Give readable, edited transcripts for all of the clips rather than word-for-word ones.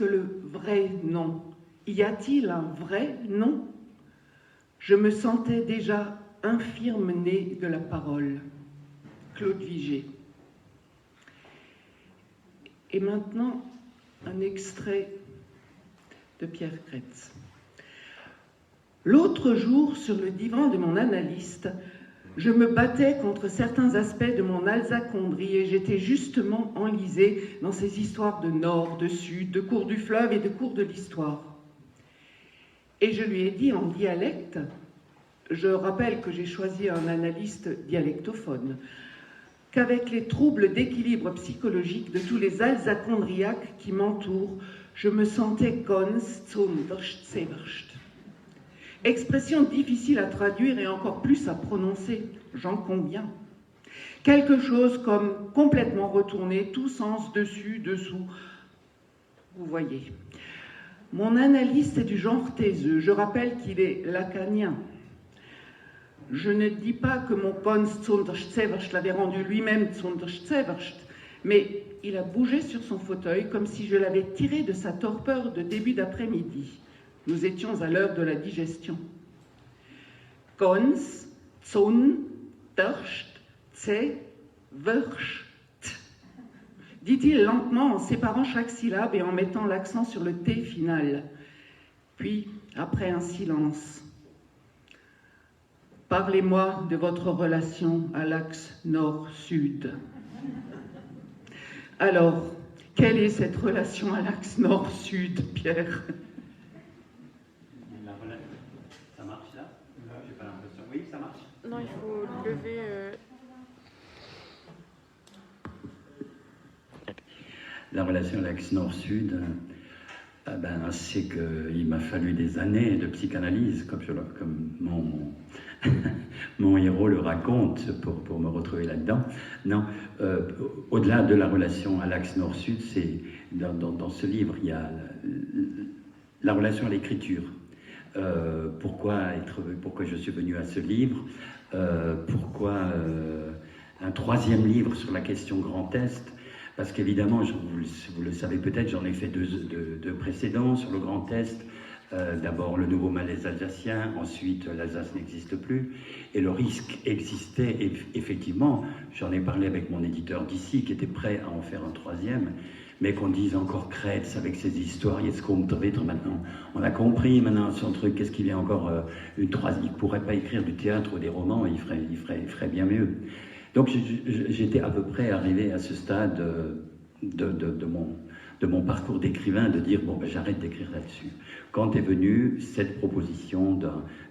que le vrai nom? Y a-t-il un vrai nom? Je me sentais déjà infirme né de la parole. Claude Vigée. Et maintenant, un extrait de Pierre Kretz. L'autre jour, sur le divan de mon analyste, je me battais contre certains aspects de mon alzacondrie et j'étais justement enlisée dans ces histoires de nord, de sud, de cours du fleuve et de cours de l'histoire. Et je lui ai dit en dialecte, je rappelle que j'ai choisi un analyste dialectophone, qu'avec les troubles d'équilibre psychologique de tous les alzacondriaques qui m'entourent, je me sentais konst. Expression difficile à traduire et encore plus à prononcer, j'en conviens. Quelque chose comme complètement retourné, tout sens dessus, dessous. Vous voyez. Mon analyste est du genre taiseux. Je rappelle qu'il est lacanien. Je ne dis pas que mon Konst zunderstzeverst l'avait rendu lui-même zunderstzeverst, mais il a bougé sur son fauteuil comme si je l'avais tiré de sa torpeur de début d'après-midi. Nous étions à l'heure de la digestion. Konst zunderstzeverst, dit-il lentement en séparant chaque syllabe et en mettant l'accent sur le T final. Puis, après un silence, parlez-moi de votre relation à l'axe nord-sud. Alors, quelle est cette relation à l'axe nord-sud, Pierre? Ça marche là? J'ai pas l'impression. Oui, ça marche? Non, il faut lever... La relation à l'axe nord-sud, c'est qu'il m'a fallu des années de psychanalyse, comme mon héros le raconte, pour me retrouver là-dedans. Non, au-delà de la relation à l'axe nord-sud, c'est dans ce livre, il y a la relation à l'écriture. Pourquoi je suis venu à ce livre, pourquoi un troisième livre sur la question Grand Est. Parce qu'évidemment, vous le savez peut-être, j'en ai fait deux précédents sur le Grand Est. D'abord le nouveau malaise alsacien, ensuite l'Alsace n'existe plus. Et le risque existait, effectivement, j'en ai parlé avec mon éditeur d'ici, qui était prêt à en faire un troisième, mais qu'on dise encore Kretz avec ses histoires, maintenant. On a compris maintenant son truc, qu'est-ce qu'il est encore une troisième. Il ne pourrait pas écrire du théâtre ou des romans, il ferait bien mieux. Donc j'étais à peu près arrivé à ce stade de mon parcours d'écrivain, de dire bon, j'arrête d'écrire là-dessus. Quand est venue cette proposition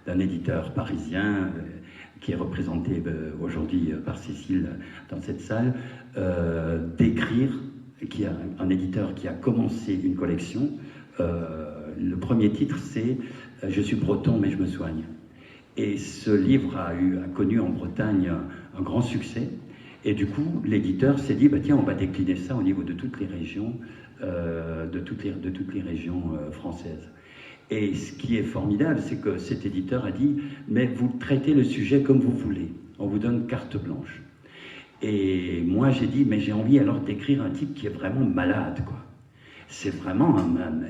d'un éditeur parisien qui est représenté aujourd'hui par Cécile dans cette salle, d'écrire, qui a un éditeur qui a commencé une collection. Le premier titre c'est « Je suis breton mais je me soigne ». Et ce livre a connu en Bretagne un grand succès. Et du coup, l'éditeur s'est dit, tiens, on va décliner ça au niveau de toutes les régions, françaises. Et ce qui est formidable, c'est que cet éditeur a dit, mais vous traitez le sujet comme vous voulez. On vous donne carte blanche. Et moi, j'ai dit, mais j'ai envie alors d'écrire un type qui est vraiment malade, quoi. C'est vraiment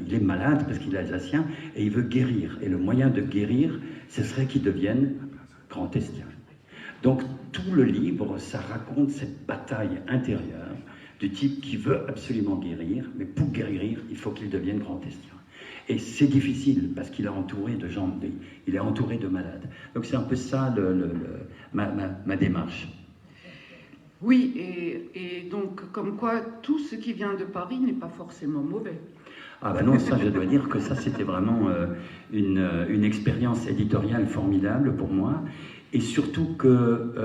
il est malade parce qu'il est alsacien et il veut guérir. Et le moyen de guérir, ce serait qu'il devienne grand estien. Donc tout le livre, ça raconte cette bataille intérieure du type qui veut absolument guérir, mais pour guérir, il faut qu'il devienne grand estien. Et c'est difficile parce qu'il est entouré de gens, il est entouré de malades. Donc c'est un peu ça ma démarche. Oui, et donc, comme quoi, tout ce qui vient de Paris n'est pas forcément mauvais. Ah ben non, ça, je dois dire que ça, c'était vraiment une expérience éditoriale formidable pour moi. Et surtout que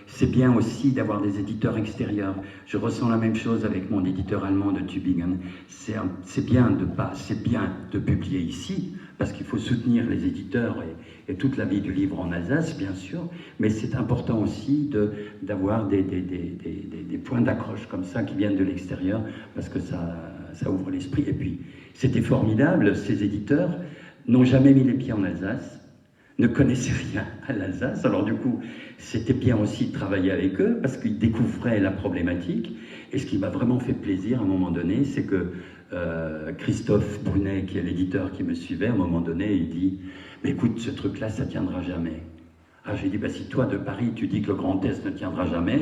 c'est bien aussi d'avoir des éditeurs extérieurs. Je ressens la même chose avec mon éditeur allemand de Tübingen. C'est bien de publier ici, parce qu'il faut soutenir les éditeurs et toute la vie du livre en Alsace, bien sûr, mais c'est important aussi d'avoir des points d'accroche comme ça qui viennent de l'extérieur, parce que ça ouvre l'esprit. Et puis, c'était formidable, ces éditeurs n'ont jamais mis les pieds en Alsace, ne connaissaient rien à l'Alsace, alors du coup, c'était bien aussi de travailler avec eux, parce qu'ils découvraient la problématique, et ce qui m'a vraiment fait plaisir à un moment donné, c'est que Christophe Brunet, qui est l'éditeur qui me suivait, à un moment donné, il dit « Mais écoute, ce truc-là, ça tiendra jamais. » Ah, j'ai dit, bah, si toi de Paris tu dis que le Grand Est ne tiendra jamais,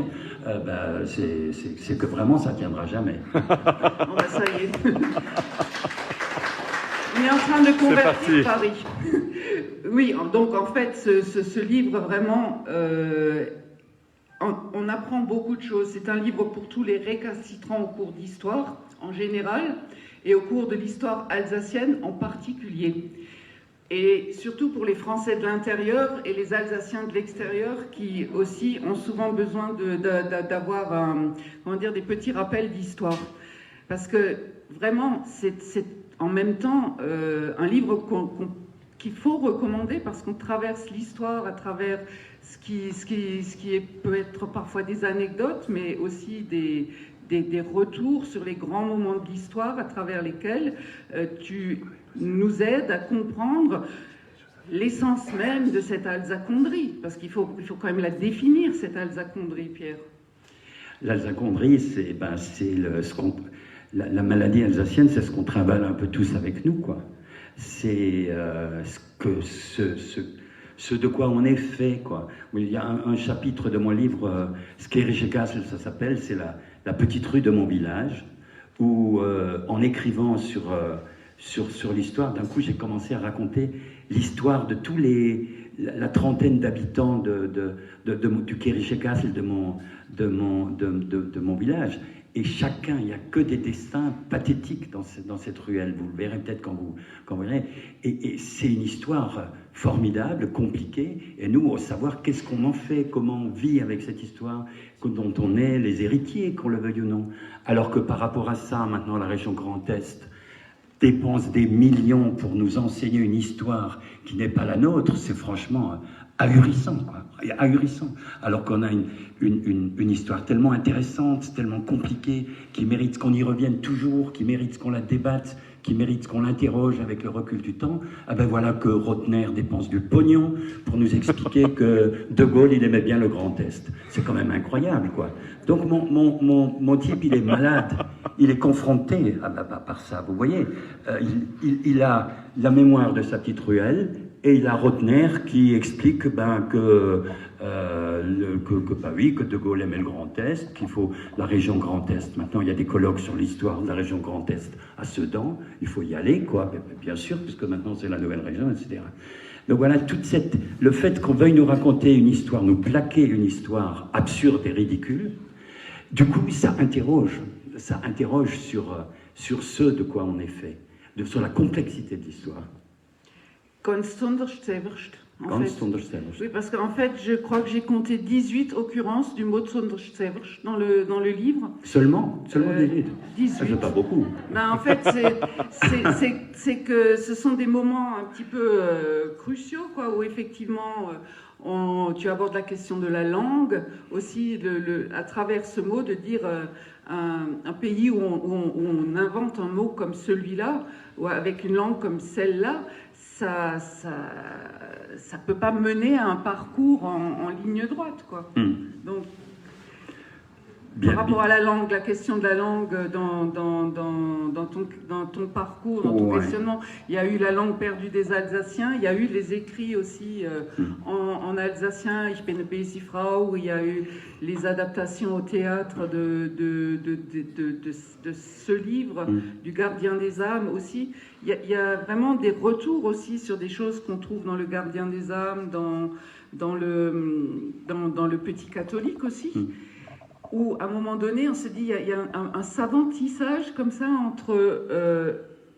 c'est que vraiment ça tiendra jamais. Bon, bah, ça y est. On est en train de convertir Paris. Oui, donc en fait, ce livre, vraiment, on apprend beaucoup de choses. C'est un livre pour tous les récalcitrants au cours d'histoire, en général, et au cours de l'histoire alsacienne en particulier. Et surtout pour les Français de l'intérieur et les Alsaciens de l'extérieur qui aussi ont souvent besoin d'avoir des petits rappels d'histoire. Parce que vraiment, c'est en même temps un livre qu'il faut recommander parce qu'on traverse l'histoire à travers ce qui peut être parfois des anecdotes, mais aussi des retours sur les grands moments de l'histoire à travers lesquels tu nous aides à comprendre l'essence même de cette alsaconderie, parce qu'il faut quand même la définir, cette alsaconderie, Pierre. L'alsaconderie, c'est la maladie alsacienne, c'est ce qu'on travaille un peu tous avec nous, quoi. C'est ce de quoi on est fait, quoi. Il y a un chapitre de mon livre, Skerische Kassel, ça s'appelle, c'est la petite rue de mon village, où en écrivant sur l'histoire, d'un coup j'ai commencé à raconter l'histoire de la trentaine d'habitants du Skerische Kassel, de mon village. Et chacun, il n'y a que des destins pathétiques dans cette ruelle. Vous le verrez peut-être quand vous verrez. Et c'est une histoire formidable, compliquée. Et nous, savoir qu'est-ce qu'on en fait, comment on vit avec cette histoire, dont on est les héritiers, qu'on le veuille ou non. Alors que par rapport à ça, maintenant, la région Grand Est dépense des millions pour nous enseigner une histoire qui n'est pas la nôtre, c'est franchement ahurissant, quoi. Ahurissant. Alors qu'on a une histoire tellement intéressante, tellement compliquée, qui mérite qu'on y revienne toujours, qui mérite qu'on la débatte, qui mérite qu'on l'interroge avec le recul du temps. Ah ben voilà que Rotner dépense du pognon pour nous expliquer que De Gaulle, il aimait bien le Grand Est. C'est quand même incroyable, quoi. Donc mon type, il est malade. Il est confronté par ça, vous voyez. Il a la mémoire de sa petite ruelle, et il a Rotner qui explique que De Gaulle aimait le Grand Est, qu'il faut la région Grand Est. Maintenant, il y a des colloques sur l'histoire de la région Grand Est à Sedan. Il faut y aller, quoi, bien sûr, puisque maintenant c'est la nouvelle région, etc. Donc voilà, le fait qu'on veuille nous raconter une histoire, nous plaquer une histoire absurde et ridicule, du coup, ça interroge sur ce de quoi on est fait, sur la complexité de l'histoire. Oui, parce qu'en fait, je crois que j'ai compté 18 occurrences du mot Sonderstverst dans le livre. Seulement 18. 18. Ça fait pas beaucoup. Ben, en fait, c'est que ce sont des moments un petit peu cruciaux, quoi, où effectivement, tu abordes la question de la langue, aussi à travers ce mot, de dire un pays où on invente un mot comme celui-là, ou avec une langue comme celle-là, ça peut pas mener à un parcours en ligne droite, quoi. Donc, par rapport à la langue, la question de la langue dans ton parcours, dans ton questionnement, il y a eu la langue perdue des Alsaciens, il y a eu les écrits aussi en alsacien, Ich bin eine böse Frau, il y a eu les adaptations au théâtre de ce livre, du Gardien des âmes aussi. Il y a vraiment des retours aussi sur des choses qu'on trouve dans le Gardien des âmes, dans le Petit catholique aussi. Où à un moment donné, on se dit, il y a un savant tissage comme ça entre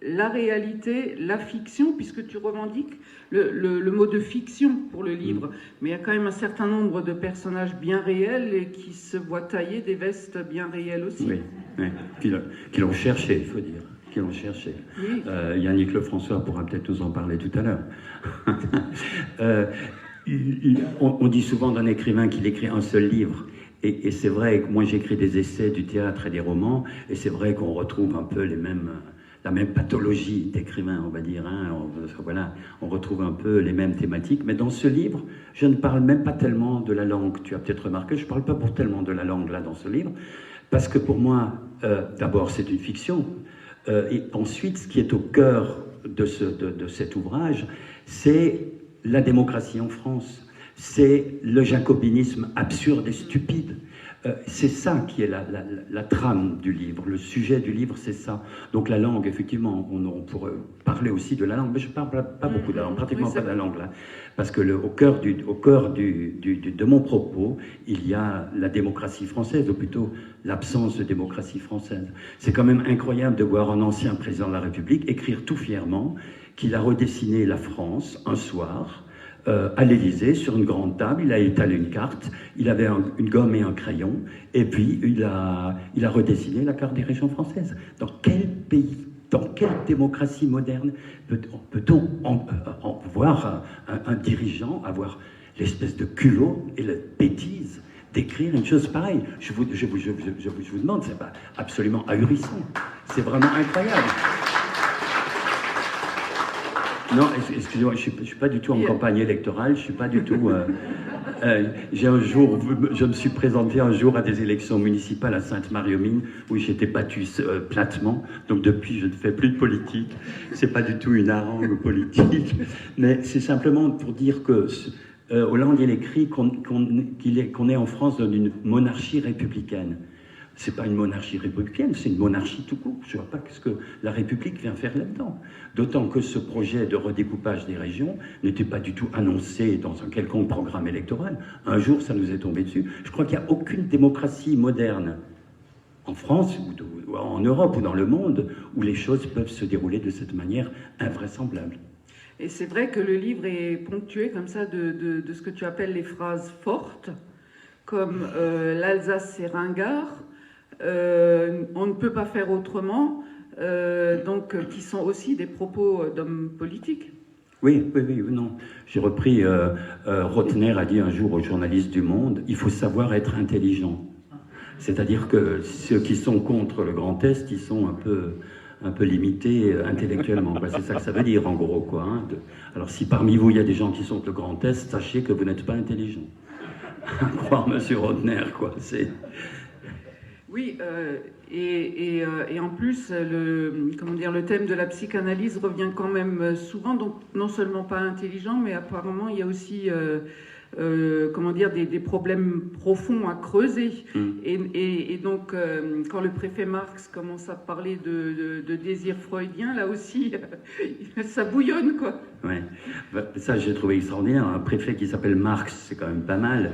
la réalité, la fiction, puisque tu revendiques le mot de fiction pour le livre, mais il y a quand même un certain nombre de personnages bien réels et qui se voient tailler des vestes bien réelles aussi. Oui. Qui l'ont cherché, il faut dire. Qui l'ont cherché. Oui. Yannick Lefrançois pourra peut-être nous en parler tout à l'heure. On dit souvent d'un écrivain qu'il écrit un seul livre. Et c'est vrai que moi j'écris des essais, du théâtre et des romans, et c'est vrai qu'on retrouve un peu la même pathologie d'écrivain, on va dire. On retrouve un peu les mêmes thématiques. Mais dans ce livre, je ne parle même pas tellement de la langue. Tu as peut-être remarqué, je ne parle pas tellement de la langue là dans ce livre, parce que pour moi, d'abord c'est une fiction. Et ensuite, ce qui est au cœur de cet ouvrage, c'est la démocratie en France. C'est le jacobinisme absurde et stupide. C'est ça qui est la trame du livre, le sujet du livre, c'est ça. Donc la langue, effectivement, on pourrait parler aussi de la langue, mais je ne parle pas beaucoup de la langue, pratiquement pas de la langue là, parce que au cœur de mon propos, il y a la démocratie française, ou plutôt l'absence de démocratie française. C'est quand même incroyable de voir un ancien président de la République écrire tout fièrement qu'il a redessiné la France un soir, à l'Élysée, sur une grande table, il a étalé une carte, il avait une gomme et un crayon, et puis il a redessiné la carte des régions françaises. Dans quel pays, dans quelle démocratie moderne peut-on voir un dirigeant avoir l'espèce de culot et la bêtise d'écrire une chose pareille? Je vous demande, c'est pas absolument ahurissant, c'est vraiment incroyable. Non, excusez-moi, je ne suis pas du tout en campagne électorale, je suis pas du tout... je me suis présenté un jour à des élections municipales à Sainte-Marie-aux-Mines, où j'étais battu platement, donc depuis je ne fais plus de politique, c'est pas du tout une harangue politique, mais c'est simplement pour dire que Hollande, il écrit qu'on est en France dans une monarchie républicaine. C'est pas une monarchie républicaine, c'est une monarchie tout court. Je ne vois pas ce que la République vient faire là-dedans. D'autant que ce projet de redécoupage des régions n'était pas du tout annoncé dans un quelconque programme électoral. Un jour, ça nous est tombé dessus. Je crois qu'il n'y a aucune démocratie moderne en France, ou en Europe, ou dans le monde, où les choses peuvent se dérouler de cette manière invraisemblable. Et c'est vrai que le livre est ponctué comme ça de ce que tu appelles les phrases fortes, comme l'Alsace c'est ringard, on ne peut pas faire autrement, donc qui sont aussi des propos d'hommes politiques. Oui, non. J'ai repris, Rotner a dit un jour aux journalistes du Monde, il faut savoir être intelligent. C'est-à-dire que ceux qui sont contre le Grand Est, ils sont un peu limités intellectuellement. C'est ça que ça veut dire, en gros, quoi. Hein. Alors, si parmi vous, il y a des gens qui sont contre le Grand Est, sachez que vous n'êtes pas intelligent. Croire monsieur Rotner, quoi. C'est... Oui, et en plus, le thème de la psychanalyse revient quand même souvent, donc non seulement pas intelligent, mais apparemment il y a aussi des problèmes profonds à creuser. Et donc, quand le préfet Marx commence à parler de désir freudien, là aussi, ça bouillonne, quoi. Ouais. Ça, j'ai trouvé extraordinaire. Un préfet qui s'appelle Marx, c'est quand même pas mal.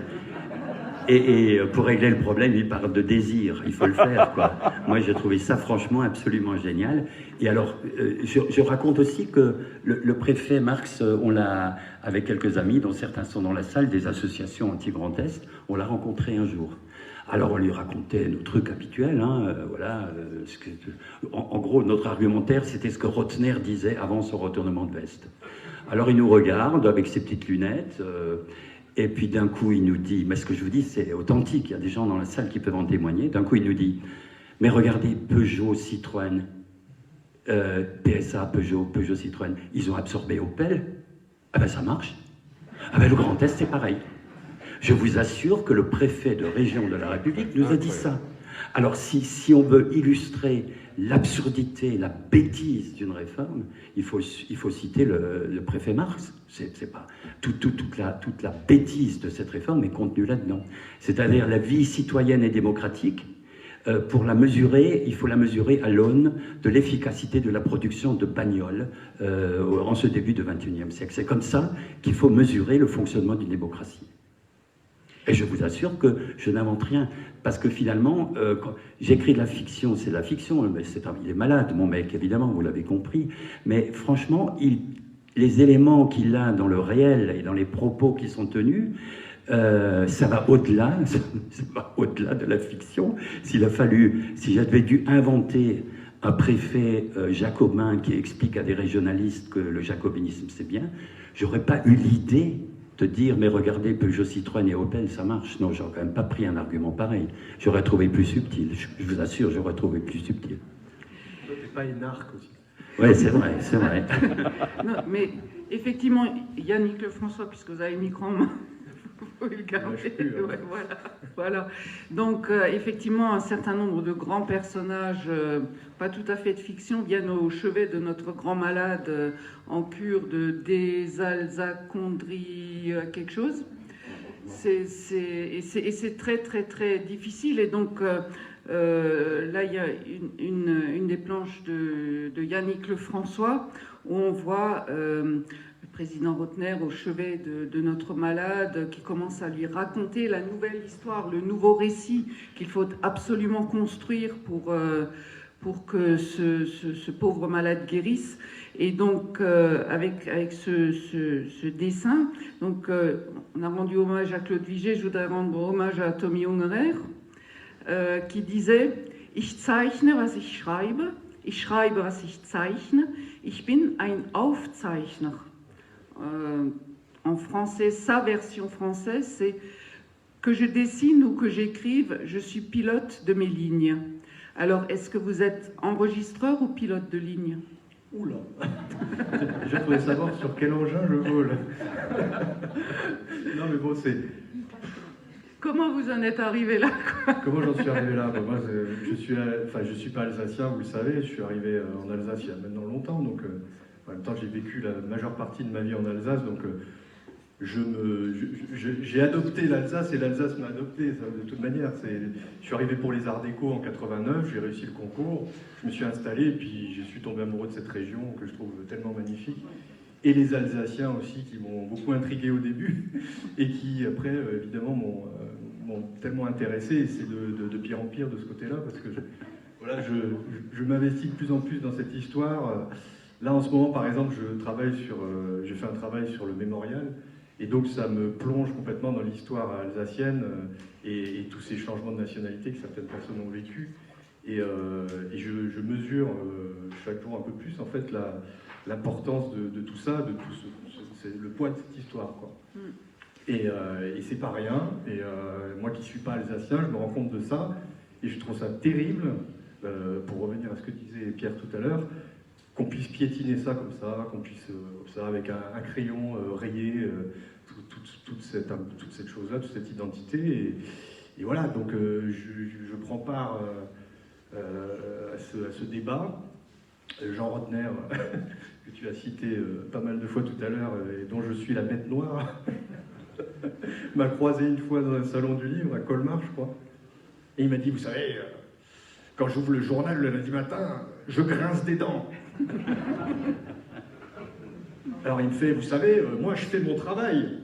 Et pour régler le problème, il parle de désir. Il faut le faire, quoi. Moi, j'ai trouvé ça franchement absolument génial. Et alors, je raconte aussi que le préfet Marx, on l'a, avec quelques amis, dont certains sont dans la salle, des associations anti-Grand Est, on l'a rencontré un jour. Alors, on lui racontait nos trucs habituels, hein, voilà. En gros, notre argumentaire, c'était ce que Rotner disait avant son retournement de veste. Alors, il nous regarde avec ses petites lunettes... et puis d'un coup, il nous dit, mais ce que je vous dis, c'est authentique, il y a des gens dans la salle qui peuvent en témoigner. D'un coup, il nous dit, mais regardez, Peugeot, Citroën, PSA, Peugeot, Citroën, ils ont absorbé Opel. Ah ben ça marche. Ah ben le Grand Est, c'est pareil. Je vous assure que le préfet de région de la République nous a dit ça. Alors si on veut illustrer l'absurdité, la bêtise d'une réforme, il faut citer le préfet Marx. C'est pas toute la bêtise de cette réforme est contenue là-dedans. C'est-à-dire la vie citoyenne et démocratique. Pour la mesurer, il faut la mesurer à l'aune de l'efficacité de la production de bagnoles en ce début du XXIe siècle. C'est comme ça qu'il faut mesurer le fonctionnement d'une démocratie. Et je vous assure que je n'invente rien, parce que finalement, quand j'écris de la fiction, c'est de la fiction, mais il est malade, mon mec, évidemment, vous l'avez compris, mais franchement, les éléments qu'il a dans le réel et dans les propos qui sont tenus, ça va au-delà, de la fiction. Si j'avais dû inventer un préfet jacobin qui explique à des régionalistes que le jacobinisme c'est bien, j'aurais pas eu l'idée de dire, mais regardez, Peugeot, Citroën et Opel, ça marche. Non, j'aurais quand même pas pris un argument pareil. J'aurais trouvé plus subtil. Je vous assure, j'aurais trouvé plus subtil. T'es pas énarque aussi. Oui, c'est vrai, c'est vrai. Non, mais effectivement, Yannick Lefrançois, puisque vous avez le micro en main, Vous pouvez le garder. Je plus, hein. Ouais, voilà. Donc, effectivement, un certain nombre de grands personnages, pas tout à fait de fiction, viennent au chevet de notre grand malade en cure de désalzacondrie quelque chose. Et c'est très, très, très difficile. Et donc, là, il y a une des planches de Yannick Lefrançois où on voit le président Rotner au chevet de notre malade qui commence à lui raconter la nouvelle histoire, le nouveau récit qu'il faut absolument construire pour que ce pauvre malade guérisse. Et donc, avec ce dessin, donc, on a rendu hommage à Claude Vigée, je voudrais rendre hommage à Tommy Ungerer, qui disait « Ich zeichne, was ich schreibe, ich schreibe, was ich zeichne, ich bin ein Aufzeichner ». En français, sa version française, c'est « Que je dessine ou que j'écrive, je suis pilote de mes lignes ». Alors, est-ce que vous êtes enregistreur ou pilote de ligne ? Oula. Je voudrais savoir sur quel engin je vole. Non mais bon, c'est... Comment vous en êtes arrivé là, quoi ? Comment j'en suis arrivé là? Moi, je suis pas alsacien, vous le savez, je suis arrivé en Alsace il y a maintenant longtemps, donc en même temps j'ai vécu la majeure partie de ma vie en Alsace, donc j'ai adopté l'Alsace et l'Alsace m'a adopté, ça, de toute manière. Je suis arrivé pour les Arts Déco en 89, j'ai réussi le concours, je me suis installé et puis je suis tombé amoureux de cette région que je trouve tellement magnifique. Et les Alsaciens aussi qui m'ont beaucoup intrigué au début et qui après évidemment m'ont tellement intéressé, et c'est de pire en pire de ce côté-là parce que je m'investis de plus en plus dans cette histoire. Là en ce moment par exemple j'ai fait un travail sur le mémorial. Et donc ça me plonge complètement dans l'histoire alsacienne et tous ces changements de nationalité que certaines personnes ont vécu. Et je mesure chaque jour un peu plus en fait l'importance de tout ça, de tout le poids de cette histoire, quoi. Et c'est pas rien. Et moi qui suis pas alsacien, je me rends compte de ça et je trouve ça terrible. Pour revenir à ce que disait Pierre tout à l'heure, qu'on puisse piétiner ça comme ça, qu'on puisse comme ça avec un crayon rayer toute cette chose-là, toute cette identité. Et voilà, donc je prends part à ce débat. Jean Rotner, que tu as cité pas mal de fois tout à l'heure, et dont je suis la bête noire, m'a croisé une fois dans un salon du livre à Colmar, je crois. Et il m'a dit, vous savez, quand j'ouvre le journal le lundi matin, je grince des dents. Alors il me fait, vous savez, moi je fais mon travail.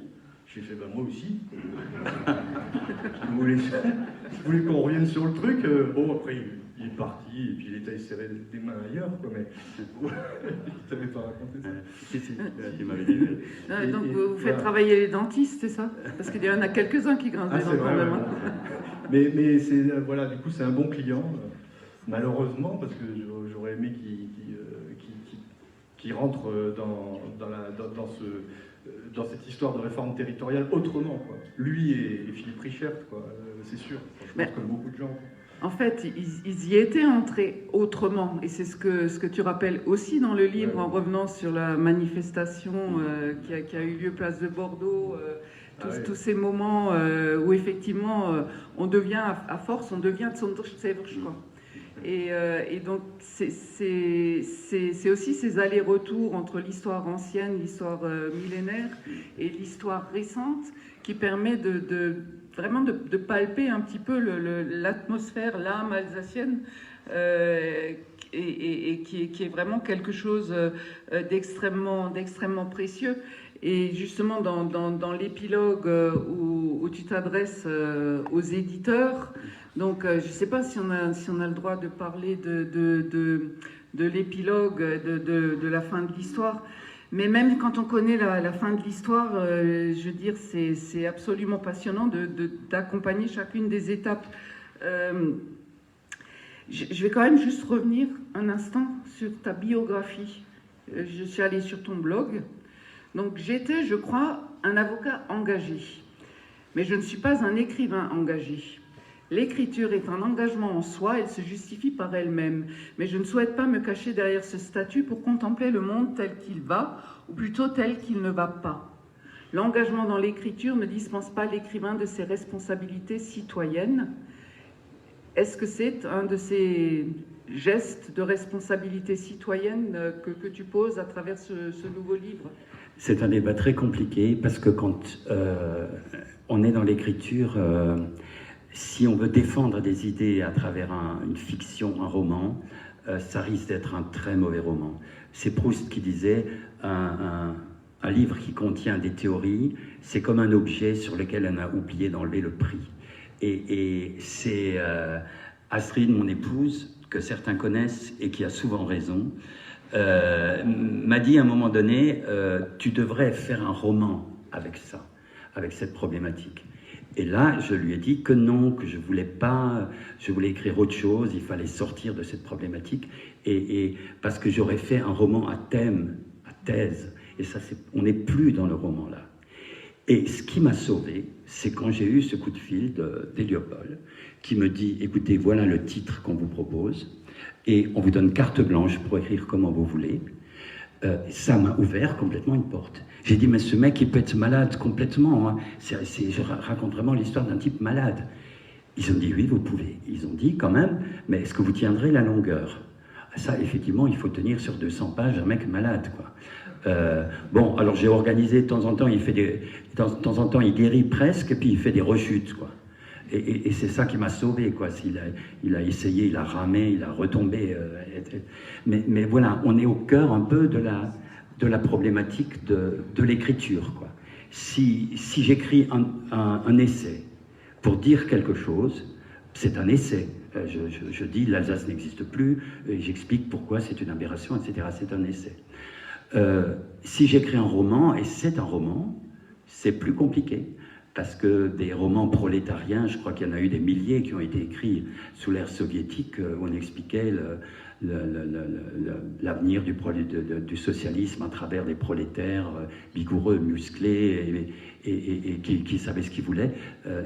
J'ai fait, moi aussi. Vous voulez qu'on revienne sur le truc. Bon, après, il est parti, et puis il était serré des mains ailleurs, quoi, mais je t'avais pas raconté ça. Si, tu m'avais dit. Donc vous faites travailler les dentistes, c'est ça? Parce qu'il y en a quelques-uns qui grincent des dents quand même. Mais c'est, voilà, du coup, c'est un bon client, malheureusement, parce que j'aurais aimé qu'il rentre dans cette histoire de réforme territoriale autrement, quoi. Lui et Philippe Richert, quoi, c'est sûr. Je pense comme beaucoup de gens. En fait, ils y étaient entrés autrement, et c'est ce que tu rappelles aussi dans le livre, en revenant sur la manifestation qui a eu lieu place de Bordeaux, tous ces moments où effectivement on devient, à force, on devient Sonderschäfer, quoi. Et donc c'est aussi ces allers-retours entre l'histoire ancienne, l'histoire millénaire et l'histoire récente qui permet vraiment de palper un petit peu l'atmosphère, l'âme alsacienne, et qui est vraiment quelque chose d'extrêmement précieux. Et justement, dans l'épilogue où tu t'adresses aux éditeurs, donc je ne sais pas si on a le droit de parler de l'épilogue, de la fin de l'histoire. Mais même quand on connaît la fin de l'histoire, je veux dire, c'est absolument passionnant d'accompagner chacune des étapes. Je vais quand même juste revenir un instant sur ta biographie. Je suis allée sur ton blog. Donc j'étais, je crois, un avocat engagé. Mais je ne suis pas un écrivain engagé. L'écriture est un engagement en soi, elle se justifie par elle-même. Mais je ne souhaite pas me cacher derrière ce statut pour contempler le monde tel qu'il va, ou plutôt tel qu'il ne va pas. L'engagement dans l'écriture ne dispense pas l'écrivain de ses responsabilités citoyennes. Est-ce que c'est un de ces gestes de responsabilité citoyenne que tu poses à travers ce nouveau livre? C'est un débat très compliqué parce que quand on est dans l'écriture, si on veut défendre des idées à travers une fiction, un roman, ça risque d'être un très mauvais roman. C'est Proust qui disait un livre qui contient des théories, c'est comme un objet sur lequel on a oublié d'enlever le prix. Et c'est Astrid, mon épouse, que certains connaissent et qui a souvent raison, m'a dit à un moment donné, tu devrais faire un roman avec ça, avec cette problématique. Et là, je lui ai dit que non, que je voulais pas, je voulais écrire autre chose, il fallait sortir de cette problématique, et parce que j'aurais fait un roman à thème, à thèse, et ça, on n'est plus dans le roman là. Et ce qui m'a sauvé, c'est quand j'ai eu ce coup de fil d'Héliopole, qui me dit, écoutez, voilà le titre qu'on vous propose, et on vous donne carte blanche pour écrire comment vous voulez. Ça m'a ouvert complètement une porte. J'ai dit, mais ce mec, il peut être malade complètement. Hein. Je raconte vraiment l'histoire d'un type malade. Ils ont dit, oui, vous pouvez. Ils ont dit, quand même, mais est-ce que vous tiendrez la longueur? Ça, effectivement, il faut tenir sur 200 pages un mec malade, quoi. Bon, alors j'ai organisé, de temps en temps, de temps en temps, il guérit presque, et puis il fait des rechutes, quoi. Et c'est ça qui m'a sauvé, quoi. Il a essayé, il a ramé, il a retombé. Mais voilà, on est au cœur un peu de la problématique de l'écriture, quoi. Si j'écris un essai pour dire quelque chose, c'est un essai. Je dis l'Alsace n'existe plus, et j'explique pourquoi c'est une aberration, etc. C'est un essai. Si j'écris un roman, et c'est un roman, c'est plus compliqué. Parce que des romans prolétariens, je crois qu'il y en a eu des milliers qui ont été écrits sous l'ère soviétique, où on expliquait l'avenir du socialisme à travers des prolétaires vigoureux, musclés et qui savaient ce qu'ils voulaient.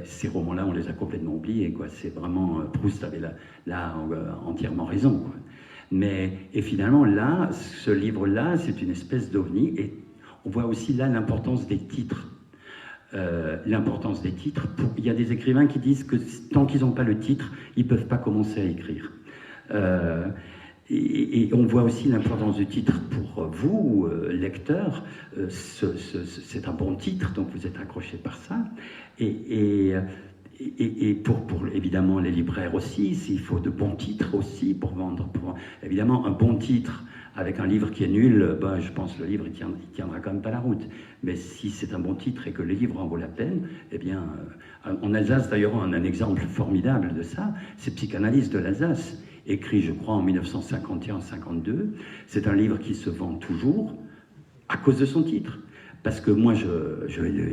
Ces romans-là, on les a complètement oubliés, quoi. C'est vraiment, Proust avait là entièrement raison, quoi. Et finalement, là, ce livre-là, c'est une espèce d'ovni, et on voit aussi là l'importance des titres. Il y a des écrivains qui disent que tant qu'ils n'ont pas le titre, ils ne peuvent pas commencer à écrire. Et on voit aussi l'importance du titre pour vous, lecteurs. C'est un bon titre, donc vous êtes accrochés par ça. Et pour évidemment les libraires aussi, il faut de bons titres aussi pour vendre. Évidemment, un bon titre avec un livre qui est nul, je pense que le livre il tiendra quand même pas la route. Mais si c'est un bon titre et que le livre en vaut la peine, eh bien, en Alsace d'ailleurs, on a un exemple formidable de ça, c'est Psychanalyse de l'Alsace, écrit je crois en 1951-52. C'est un livre qui se vend toujours à cause de son titre. Parce que moi,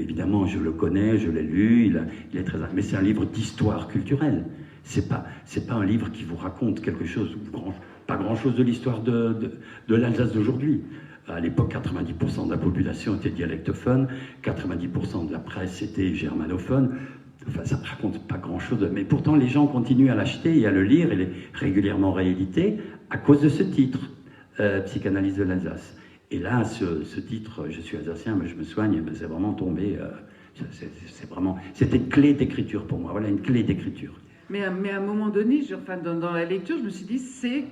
évidemment, je le connais, je l'ai lu, il est très... Mais c'est un livre d'histoire culturelle. C'est pas un livre qui vous raconte quelque chose, pas grand-chose de l'histoire de l'Alsace d'aujourd'hui. À l'époque, 90% de la population était dialectophone, 90% de la presse était germanophone. Enfin, ça ne raconte pas grand-chose. Mais pourtant, les gens continuent à l'acheter et à le lire. Il est régulièrement réédité à cause de ce titre, Psychanalyse de l'Alsace. Et là, ce titre, je suis alsacien, mais je me soigne, c'est vraiment tombé. C'était une clé d'écriture pour moi. Voilà, une clé d'écriture. Mais à un moment donné, dans la lecture, je me suis dit, c'est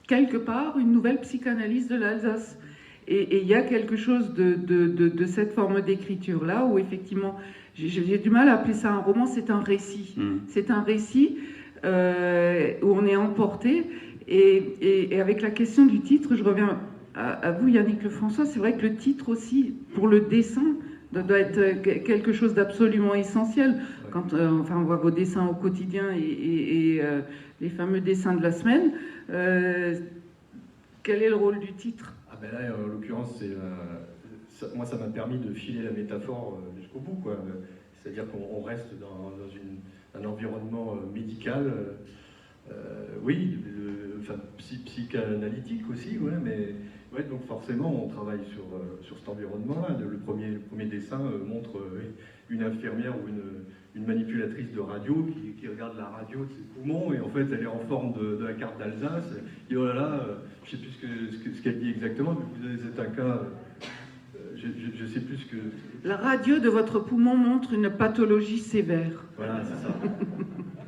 quelque part une nouvelle psychanalyse de l'Alsace. Et il y a quelque chose de cette forme d'écriture-là, où effectivement, j'ai du mal à appeler ça un roman, c'est un récit. C'est un récit où on est emporté. Et avec la question du titre, je reviens à vous, Yannick Lefrançois, c'est vrai que le titre aussi, pour le dessin, doit être quelque chose d'absolument essentiel. Quand on voit vos dessins au quotidien et les fameux dessins de la semaine, quel est le rôle du titre? Là, en l'occurrence, moi, ça m'a permis de filer la métaphore jusqu'au bout, quoi. C'est-à-dire qu'on reste dans un environnement médical, psychanalytique aussi, ouais, mais ouais, donc forcément, on travaille sur cet environnement-là. Le premier dessin montre une infirmière ou une manipulatrice de radio qui regarde la radio de ses poumons, et en fait, elle est en forme de la carte d'Alsace. Et oh là là, je ne sais plus ce qu'elle dit exactement, mais vous êtes un cas... je sais plus ce que... La radio de votre poumon montre une pathologie sévère. Voilà, c'est ça.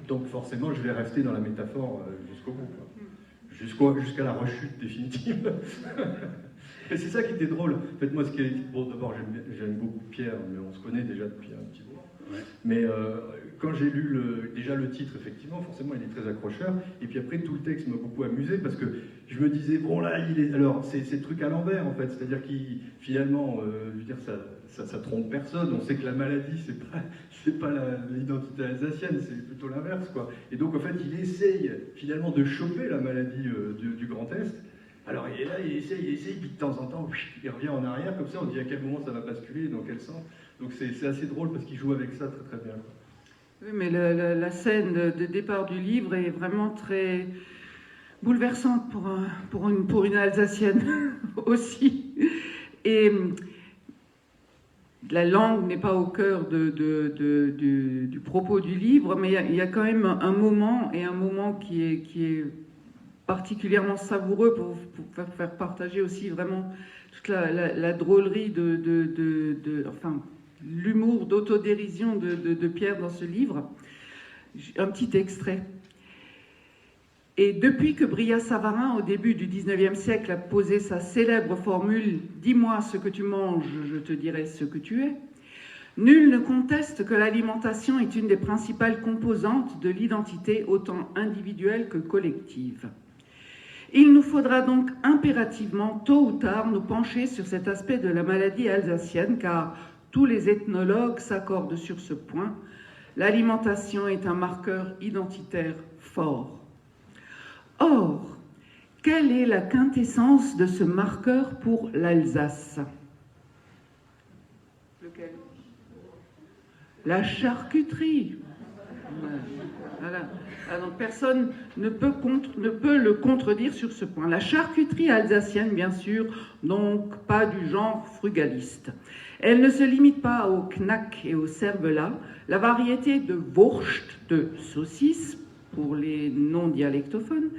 Donc forcément, je vais rester dans la métaphore jusqu'au bout, quoi. Jusqu'à la rechute définitive. Et c'est ça qui était drôle. En fait, moi, ce qui est... Bon, d'abord, j'aime beaucoup Pierre, mais on se connaît déjà depuis un petit moment. Ouais. Mais quand j'ai lu déjà le titre, effectivement, forcément, il est très accrocheur. Et puis après, tout le texte m'a beaucoup amusé parce que je me disais, bon là, alors, c'est le truc à l'envers, en fait. C'est-à-dire qu'il, finalement, je veux dire, ça trompe personne. On sait que la maladie, c'est pas l'identité alsacienne, c'est plutôt l'inverse, quoi. Et donc, en fait, il essaye, finalement, de choper la maladie du Grand Est. Alors, il est là, il essaye, puis de temps en temps, il revient en arrière, comme ça, on dit à quel moment ça va basculer, dans quel sens. Donc, c'est assez drôle parce qu'il joue avec ça très très bien, quoi. Oui, mais la scène de départ du livre est vraiment très bouleversante pour une Alsacienne aussi. Et la langue n'est pas au cœur du propos du livre, mais il y a quand même un moment qui est particulièrement savoureux pour faire partager aussi vraiment toute la drôlerie enfin, l'humour d'autodérision de Pierre dans ce livre. Un petit extrait. Et depuis que Brillat-Savarin, au début du XIXe siècle, a posé sa célèbre formule « Dis-moi ce que tu manges, je te dirai ce que tu es », nul ne conteste que l'alimentation est une des principales composantes de l'identité, autant individuelle que collective. Il nous faudra donc impérativement, tôt ou tard, nous pencher sur cet aspect de la maladie alsacienne, car tous les ethnologues s'accordent sur ce point. L'alimentation est un marqueur identitaire fort. Or, quelle est la quintessence de ce marqueur pour l'Alsace? Lequel? La charcuterie. Voilà. Alors, personne ne peut le contredire sur ce point. La charcuterie alsacienne, bien sûr, donc pas du genre frugaliste. Elle ne se limite pas au knack et au cervelas. La variété de Wurst, de saucisse, pour les non-dialectophones,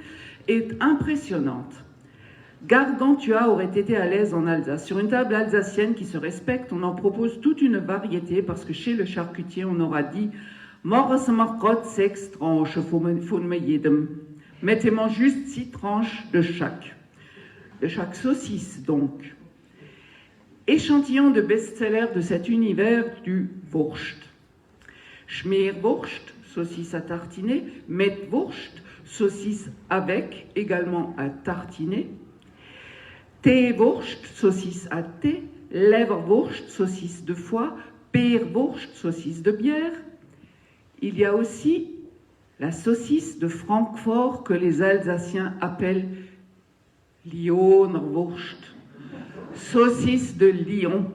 est impressionnante. Gargantua aurait été à l'aise en Alsace. Sur une table alsacienne qui se respecte, on en propose toute une variété parce que chez le charcutier, on aura dit « Morgens mag Gott 6 tranches von jedem ». Mettez-moi juste 6 tranches de chaque saucisse, donc. Échantillon de best-seller de cet univers du Wurst. Schmeerwurst, saucisse à tartiner. Metwurst, saucisse avec, également à tartiner. Teewurst, saucisse à thé. Leverwurst, saucisse de foie. Peerwurst, saucisse de bière. Il y a aussi la saucisse de Francfort que les Alsaciens appellent Lyonerwurst, saucisse de Lyon.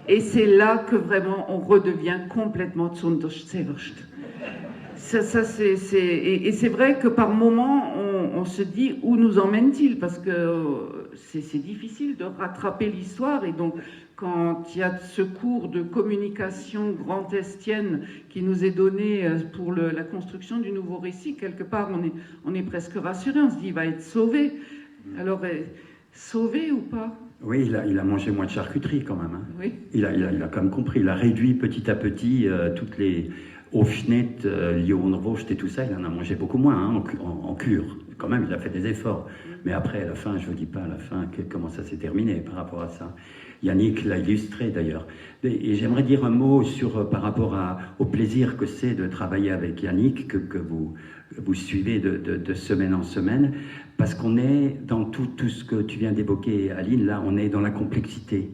Et c'est là que vraiment on redevient complètement Zunderwurst. Et c'est vrai que par moments on se dit où nous emmène-t-il, parce que c'est difficile de rattraper l'histoire. Et donc quand il y a ce cours de communication grand-estienne qui nous est donné pour la construction du nouveau récit, quelque part on est presque rassuré, on se dit il va être sauvé. Alors sauvé ou pas? Oui, il a mangé moins de charcuterie quand même. Hein. Oui. Il a quand même compris, il a réduit petit à petit toutes les Aufschnitt, Lyonerwurst et tout ça, il en a mangé beaucoup moins hein, en cure. Quand même, il a fait des efforts. Mais après, à la fin, je ne vous dis pas à la fin comment ça s'est terminé par rapport à ça. Yannick l'a illustré d'ailleurs. Et j'aimerais dire un mot par rapport au plaisir que c'est de travailler avec Yannick, que vous suivez de semaine en semaine, parce qu'on est dans tout ce que tu viens d'évoquer, Aline, là, on est dans la complexité.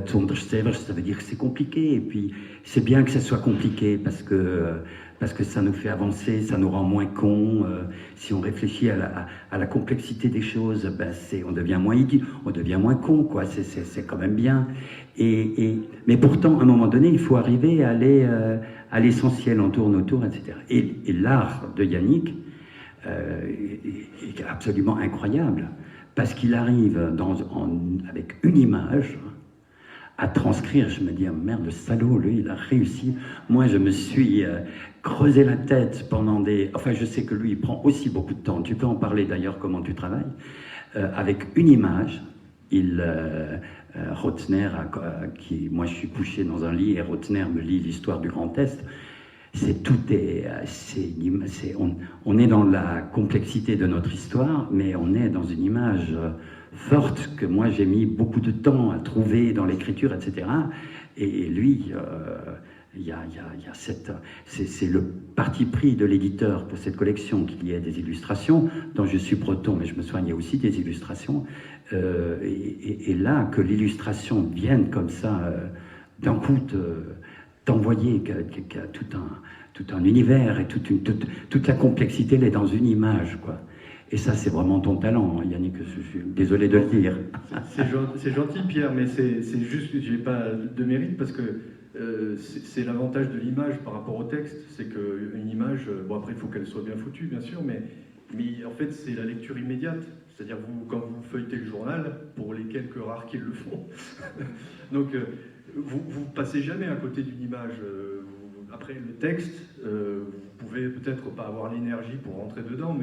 Zunderwurst, ça veut dire que c'est compliqué, et puis c'est bien que ça soit compliqué, parce que ça nous fait avancer, ça nous rend moins cons. Si on réfléchit à la complexité des choses, ben on devient moins idiot, on devient moins con, quoi. C'est quand même bien. Mais pourtant, à un moment donné, il faut arriver à aller à l'essentiel, on tourne autour, etc. Et l'art de Yannick est absolument incroyable, parce qu'il arrive avec une image à transcrire. Je me dis, oh merde, le salaud, lui, il a réussi. Moi, je me suis creusé la tête pendant Enfin, je sais que lui, il prend aussi beaucoup de temps. Tu peux en parler d'ailleurs, comment tu travailles. Avec une image, Rotner, moi je suis couché dans un lit et Rotner me lit l'histoire du Grand Est. On est dans la complexité de notre histoire, mais on est dans une image forte que moi j'ai mis beaucoup de temps à trouver dans l'écriture, etc. Et lui, c'est le parti pris de l'éditeur pour cette collection qu'il y ait des illustrations, dont je suis breton, mais je me soignais aussi des illustrations. Et là, que l'illustration vienne comme ça, d'un coup, t'envoyer tout un univers et toute la complexité, elle est dans une image, quoi. Et ça, c'est vraiment ton talent, hein, Yannick. Je suis désolé de le dire. C'est gentil, Pierre, mais c'est juste que j'ai pas de mérite parce que c'est l'avantage de l'image par rapport au texte. C'est qu'une image, bon après, il faut qu'elle soit bien foutue, bien sûr, mais en fait, c'est la lecture immédiate. C'est-à-dire, quand vous feuilletez le journal, pour les quelques rares qui le font, donc vous passez jamais à côté d'une image. Après, le texte, vous pouvez peut-être pas avoir l'énergie pour rentrer dedans,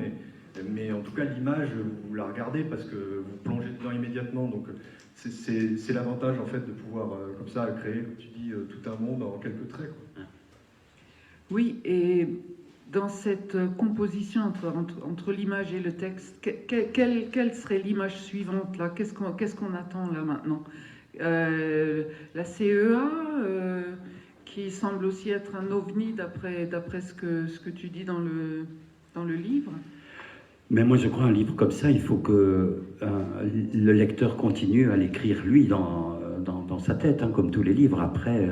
mais en tout cas, l'image, vous la regardez parce que vous plongez dedans immédiatement. Donc, c'est l'avantage, en fait, de pouvoir, comme ça, créer, comme tu dis, tout un monde en quelques traits, quoi. Oui, et dans cette composition entre l'image et le texte, quelle serait l'image suivante, là? Qu'est-ce qu'on attend, là, maintenant? La CEA, qui semble aussi être un ovni, d'après ce que tu dis dans le livre. Mais moi, je crois un livre comme ça, il faut que le lecteur continue à l'écrire, lui, dans sa tête, hein, comme tous les livres, après,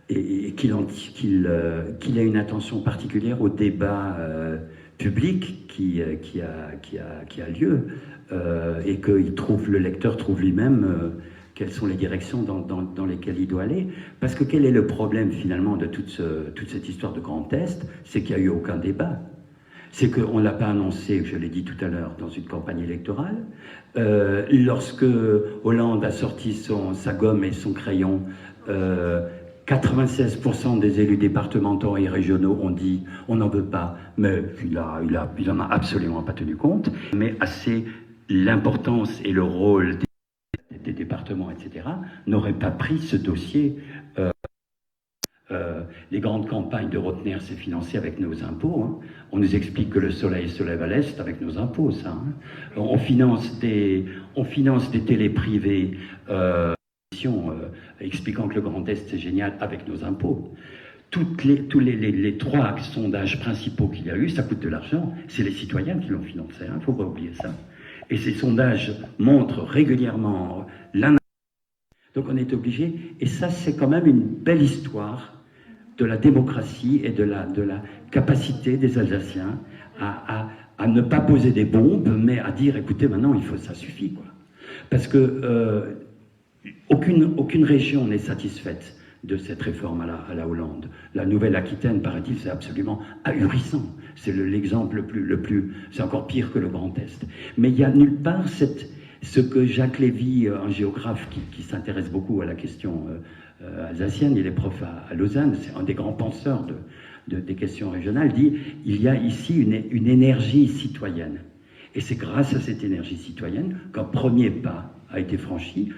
et qu'il ait une attention particulière au débat public qui a lieu, et que le lecteur trouve lui-même quelles sont les directions dans lesquelles il doit aller. Parce que quel est le problème, finalement, de toute cette histoire de Grand Est? C'est qu'il n'y a eu aucun débat. C'est qu'on ne l'a pas annoncé, je l'ai dit tout à l'heure, dans une campagne électorale. Lorsque Hollande a sorti sa gomme et son crayon, 96% des élus départementaux et régionaux ont dit on n'en veut pas, mais il en a absolument pas tenu compte. Mais assez l'importance et le rôle des départements, etc., n'auraient pas pris ce dossier. Les grandes campagnes de Rotner, c'est financé avec nos impôts. Hein. On nous explique que le soleil se lève à l'est avec nos impôts, ça. Hein. On finance des télés privées expliquant que le Grand Est c'est génial avec nos impôts. Tous les trois sondages principaux qu'il y a eu, ça coûte de l'argent. C'est les citoyens qui l'ont financé, il ne faut pas oublier ça. Et ces sondages montrent régulièrement l'un. Donc on est obligé, et ça c'est quand même une belle histoire de la démocratie et de la capacité des Alsaciens à ne pas poser des bombes, mais à dire, écoutez, maintenant, ça suffit, quoi. Parce que aucune région n'est satisfaite de cette réforme à la Hollande. La Nouvelle-Aquitaine, paraît-il, c'est absolument ahurissant. C'est l'exemple le plus... C'est encore pire que le Grand Est. Mais il n'y a nulle part ce que Jacques Lévy, un géographe qui s'intéresse beaucoup à la question alsacienne, il est prof à Lausanne, c'est un des grands penseurs des questions régionales, dit il y a ici une énergie citoyenne. Et c'est grâce à cette énergie citoyenne qu'un premier pas a été franchi,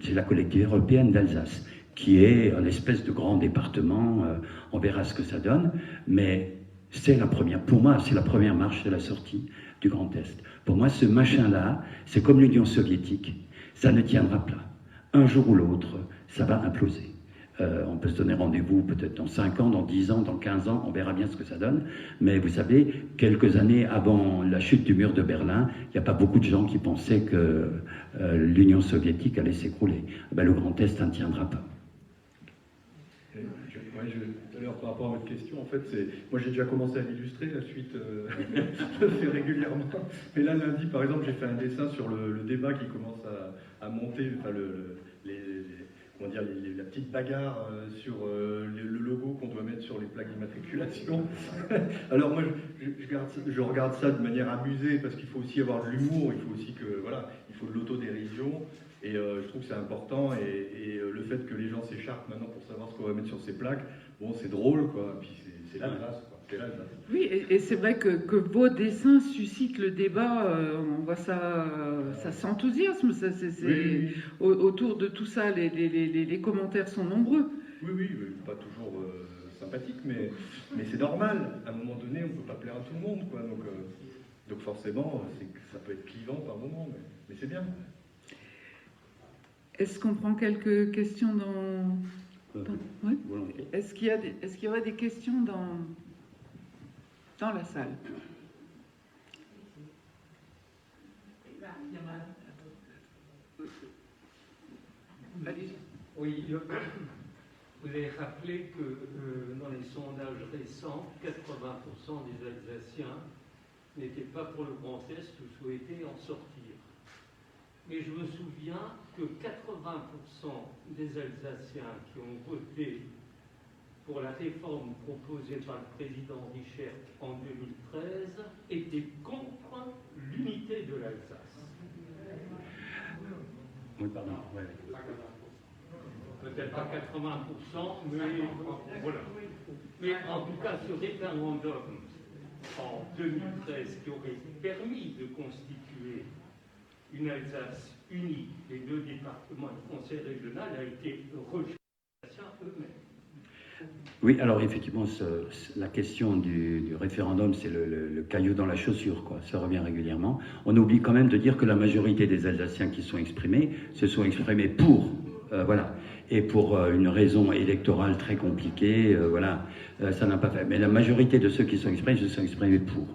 c'est la collectivité européenne d'Alsace, qui est un espèce de grand département, on verra ce que ça donne, mais c'est pour moi, c'est la première marche de la sortie du Grand Est. Pour moi, ce machin-là, c'est comme l'Union soviétique, ça ne tiendra pas. Un jour ou l'autre, ça va imploser. On peut se donner rendez-vous peut-être dans 5 ans, dans 10 ans, dans 15 ans, on verra bien ce que ça donne. Mais vous savez, quelques années avant la chute du mur de Berlin, il n'y a pas beaucoup de gens qui pensaient que l'Union soviétique allait s'écrouler. Le Grand Est ne tiendra pas. Tout à l'heure, par rapport à votre question, en fait, moi j'ai déjà commencé à l'illustrer, la suite, je le fais régulièrement. Mais là, lundi, par exemple, j'ai fait un dessin sur le débat qui commence à monter, enfin, la petite bagarre sur le logo qu'on doit mettre sur les plaques d'immatriculation. Alors moi, je regarde ça de manière amusée, parce qu'il faut aussi avoir de l'humour, il faut aussi il faut de l'autodérision. Et je trouve que c'est important, et le fait que les gens s'écharpent maintenant pour savoir ce qu'on va mettre sur ces plaques, bon, c'est drôle, quoi, puis c'est la grâce, quoi. c'est l'Alsace. Oui, et c'est vrai que vos dessins suscitent le débat, on voit ça, ça s'enthousiasme, Oui. autour de tout ça, les commentaires sont nombreux. Oui, pas toujours sympathique, mais c'est normal. À un moment donné, on ne peut pas plaire à tout le monde, quoi. Donc forcément, ça peut être clivant par moment, mais c'est bien. Est-ce qu'on prend quelques questions dans... Ouais. Volontiers. Est-ce qu'il y aurait des questions dans la salle? Allez-y. Oui, vous avez rappelé que dans les sondages récents, 80% des Alsaciens n'étaient pas pour le Grand Est ou souhaitaient en sortir. Mais je me souviens que 80% des Alsaciens qui ont voté pour la réforme proposée par le président Richert en 2013 étaient contre l'unité de l'Alsace. Oui, pardon. Ouais. Peut-être pas 80%, mais voilà. Mais en tout cas, ce référendum en 2013 qui aurait permis de constituer une Alsace unie, les deux départements et le conseil régional, a été rejeté par les Alsaciens eux-mêmes. Oui, alors effectivement, la question du référendum, c'est le caillou dans la chaussure, quoi. Ça revient régulièrement. On oublie quand même de dire que la majorité des Alsaciens qui sont exprimés se sont exprimés pour, voilà, et pour une raison électorale très compliquée, voilà, ça n'a pas fait. Mais la majorité de ceux qui sont exprimés se sont exprimés pour.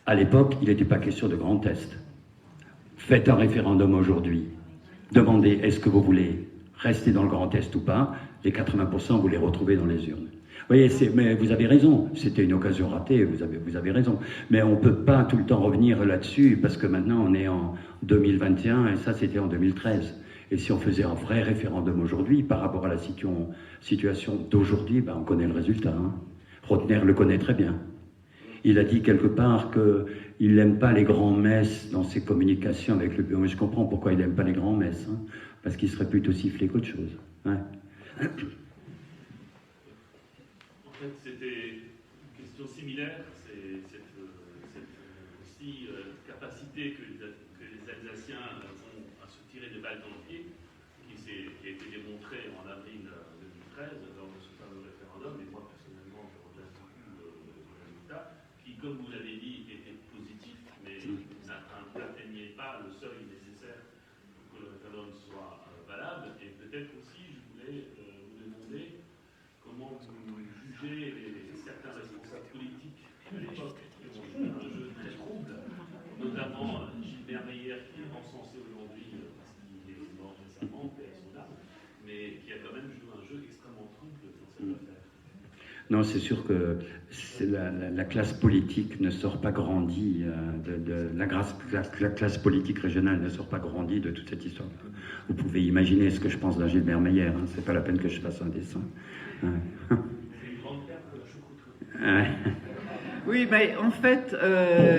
À l'époque, il n'était pas question de Grand Est. Faites un référendum aujourd'hui. Demandez, est-ce que vous voulez rester dans le Grand Est ou pas? Les 80%, vous les retrouvez dans les urnes. Vous voyez, mais vous avez raison, c'était une occasion ratée, vous avez raison. Mais on ne peut pas tout le temps revenir là-dessus, parce que maintenant on est en 2021, et ça c'était en 2013. Et si on faisait un vrai référendum aujourd'hui, par rapport à la situation d'aujourd'hui, ben on connaît le résultat. Hein. Rotner le connaît très bien. Il a dit quelque part qu'il n'aime pas les grands-messes dans ses communications avec le... Je comprends pourquoi il n'aime pas les grands-messes, hein, parce qu'il serait plutôt sifflé qu'autre chose. Ouais. En fait, c'était une question similaire, c'est cette aussi capacité que les Alsaciens ont à se tirer des balles dans le pied, qui a été démontrée en avril 2013 lors de ce fameux référendum, et moi personnellement je regrette beaucoup le résultat, qui, comme vous l'avez dit, était positif, mais n'atteignait pas le seuil nécessaire pour que le référendum soit valable, et peut-être aussi, je voulais vous demander comment vous jugez certains responsables politiques à l'époque qui ont joué un jeu très trouble, notamment Gilbert Meyer qui est encensé aujourd'hui parce qu'il est mort récemment, paix à son âme, mais qui a quand même joué un jeu extrêmement trouble dans cette affaire. Non, c'est sûr que la classe politique ne sort pas grandie, la classe politique régionale ne sort pas grandie de toute cette histoire. Vous pouvez imaginer ce que je pense d'un Gilbert Meyer, hein, c'est pas la peine que je fasse un dessin. Ouais. C'est une grande perte de la choucroute. Ouais. Oui, mais en fait...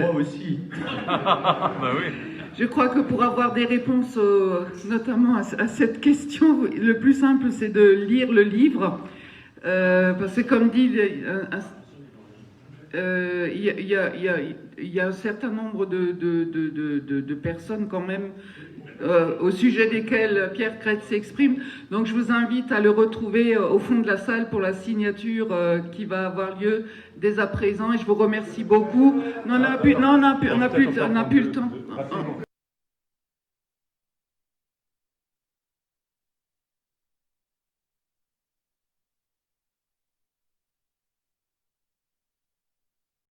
Pour moi aussi. Bah oui. Je crois que pour avoir des réponses, notamment à cette question, le plus simple, c'est de lire le livre. Parce que comme dit, il y a un certain nombre de personnes quand même au sujet desquelles Pierre Crête s'exprime. Donc je vous invite à le retrouver au fond de la salle pour la signature qui va avoir lieu dès à présent. Et je vous remercie beaucoup. On n'a plus le temps.